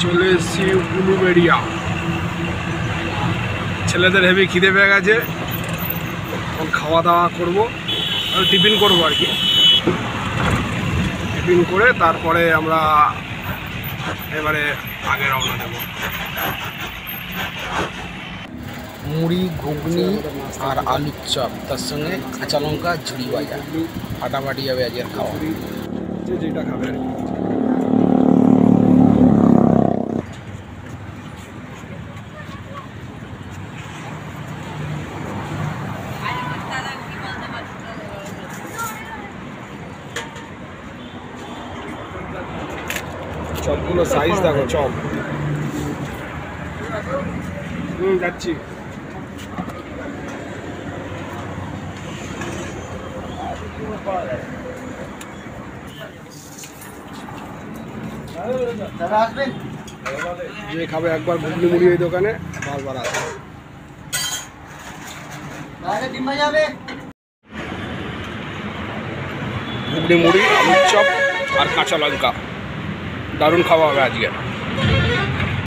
চলে এসেছি উলুবেড়িয়া। ছেলেদের হেভি খিদে পেয়ে গেছে, এখন খাওয়া দাওয়া করবো, টিফিন করবো আর কি। টিফিন করে তারপরে আমরা এবারে আগে রওনা দেবো। মুড়ি, ঘুগনি আর আলুর চপ, তার সঙ্গে কাঁচা লঙ্কা, ঝুড়ি ভাজা, ফাটাফাটি যাবে আজকের খাওয়া। যেটা খাবে আর কি। চপগুলো সাইজ দেখো, চপ। যাচ্ছি। যে খাবে একবার ঘুগনি মুড়ি এই দোকানে বারবার আসবে। ঘুগনি মুড়ি, আলুর চপ আর কাঁচা লঙ্কা, দারুণ খাওয়া হবে আজকে।